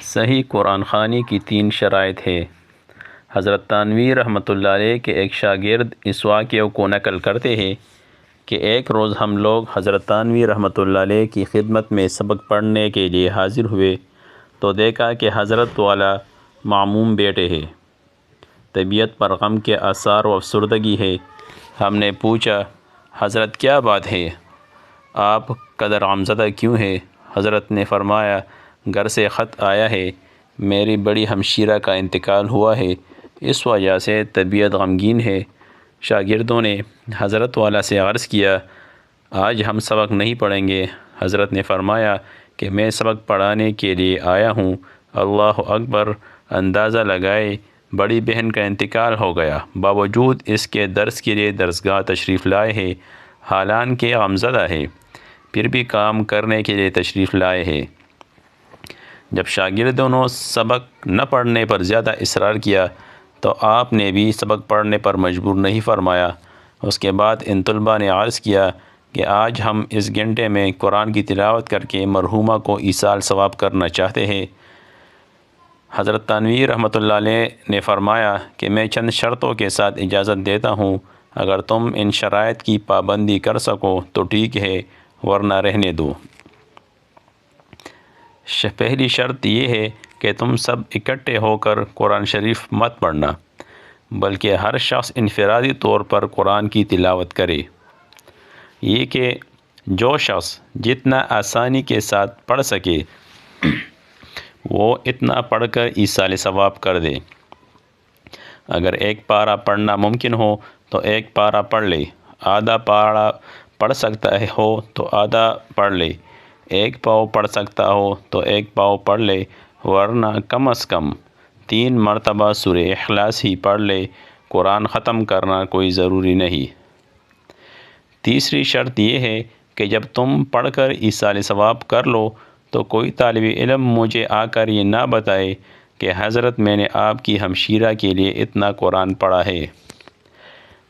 صحیح قرآن خوانی کی 3 شرائط ہے۔ حضرت تھانوی رحمۃ اللہ علیہ کے ایک شاگرد اس واقعے کو نقل کرتے ہیں کہ ایک روز ہم لوگ حضرت تھانوی رحمۃ اللہ علیہ کی خدمت میں سبق پڑھنے کے لیے حاضر ہوئے تو دیکھا کہ حضرت والا معموم بیٹھے ہیں۔ طبیعت پر غم کے آثار و افسردگی ہے۔ ہم نے پوچھا، حضرت کیا بات ہے؟ آپ قدر غمزدہ کیوں ہے؟ حضرت نے فرمایا، گھر سے خط آیا ہے، میری بڑی ہمشیرہ کا انتقال ہوا ہے، اس وجہ سے طبیعت غمگین ہے۔ شاگردوں نے حضرت والا سے عرض کیا، آج ہم سبق نہیں پڑھیں گے۔ حضرت نے فرمایا کہ میں سبق پڑھانے کے لیے آیا ہوں۔ اللہ اکبر! اندازہ لگائے بڑی بہن کا انتقال ہو گیا، باوجود اس کے درس کے لیے درسگاہ تشریف لائے ہیں، حالانکہ غمزدہ ہے، پھر بھی کام کرنے کے لیے تشریف لائے ہیں۔ جب شاگردوں نے سبق نہ پڑھنے پر زیادہ اصرار کیا تو آپ نے بھی سبق پڑھنے پر مجبور نہیں فرمایا۔ اس کے بعد ان طلباء نے عرض کیا کہ آج ہم اس گھنٹے میں قرآن کی تلاوت کر کے مرحومہ کو ایصال ثواب کرنا چاہتے ہیں۔ حضرت تھانوی رحمۃ اللہ علیہ نے فرمایا کہ میں چند شرطوں کے ساتھ اجازت دیتا ہوں، اگر تم ان شرائط کی پابندی کر سکو تو ٹھیک ہے، ورنہ رہنے دو۔ پہلی شرط یہ ہے کہ تم سب اکٹھے ہو کر قرآن شریف مت پڑھنا، بلکہ ہر شخص انفرادی طور پر قرآن کی تلاوت کرے۔ یہ کہ جو شخص جتنا آسانی کے ساتھ پڑھ سکے وہ اتنا پڑھ کر ایصال ثواب کر دے۔ اگر ایک پارہ پڑھنا ممکن ہو تو ایک پارہ پڑھ لے، آدھا پارہ پڑھ سکتا ہو تو آدھا پڑھ لے، ایک پاؤ پڑھ سکتا ہو تو ایک پاؤ پڑھ لے، ورنہ کم از کم 3 مرتبہ سورہ اخلاص ہی پڑھ لے۔ قرآن ختم کرنا کوئی ضروری نہیں۔ تیسری شرط یہ ہے کہ جب تم پڑھ کر ایصال ثواب کر لو تو کوئی طالب علم مجھے آ کر یہ نہ بتائے کہ حضرت میں نے آپ کی ہمشیرہ کے لیے اتنا قرآن پڑھا ہے۔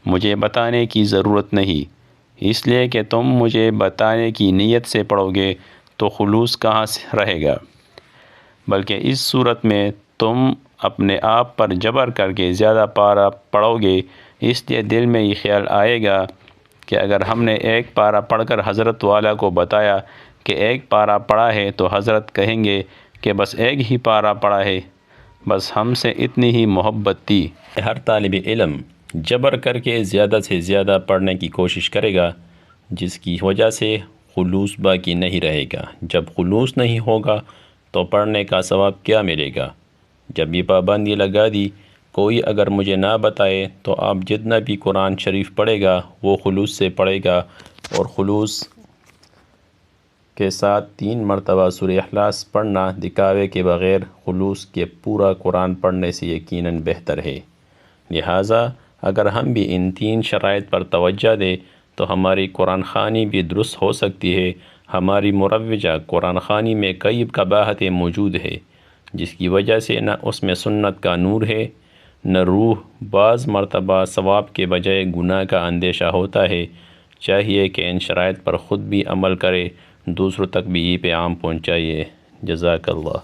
مجھے بتانے کی ضرورت نہیں، اس لیے کہ تم مجھے بتانے کی نیت سے پڑھو گے تو خلوص کہاں سے رہے گا، بلکہ اس صورت میں تم اپنے آپ پر جبر کر کے زیادہ پارہ پڑھو گے۔ اس لیے دل میں یہ خیال آئے گا کہ اگر ہم نے ایک پارہ پڑھ کر حضرت والا کو بتایا کہ ایک پارہ پڑھا ہے تو حضرت کہیں گے کہ بس ایک ہی پارہ پڑھا ہے، بس ہم سے اتنی ہی محبت تھی۔ ہر طالب علم جبر کر کے زیادہ سے زیادہ پڑھنے کی کوشش کرے گا، جس کی وجہ سے خلوص باقی نہیں رہے گا۔ جب خلوص نہیں ہوگا تو پڑھنے کا ثواب کیا ملے گا؟ جب یہ پابندی لگا دی، کوئی اگر مجھے نہ بتائے تو آپ جتنا بھی قرآن شریف پڑھے گا وہ خلوص سے پڑھے گا، اور خلوص کے ساتھ 3 مرتبہ سورہ اخلاص پڑھنا دکھاوے کے بغیر خلوص کے پورا قرآن پڑھنے سے یقیناً بہتر ہے۔ لہٰذا اگر ہم بھی ان 3 شرائط پر توجہ دیں تو ہماری قرآن خوانی بھی درست ہو سکتی ہے۔ ہماری مروجہ قرآن خوانی میں کئی قباحتیں موجود ہے، جس کی وجہ سے نہ اس میں سنت کا نور ہے نہ روح۔ بعض مرتبہ ثواب کے بجائے گناہ کا اندیشہ ہوتا ہے۔ چاہیے کہ ان شرائط پر خود بھی عمل کرے، دوسروں تک بھی یہ پیغام پہنچائیے۔ جزاک اللہ۔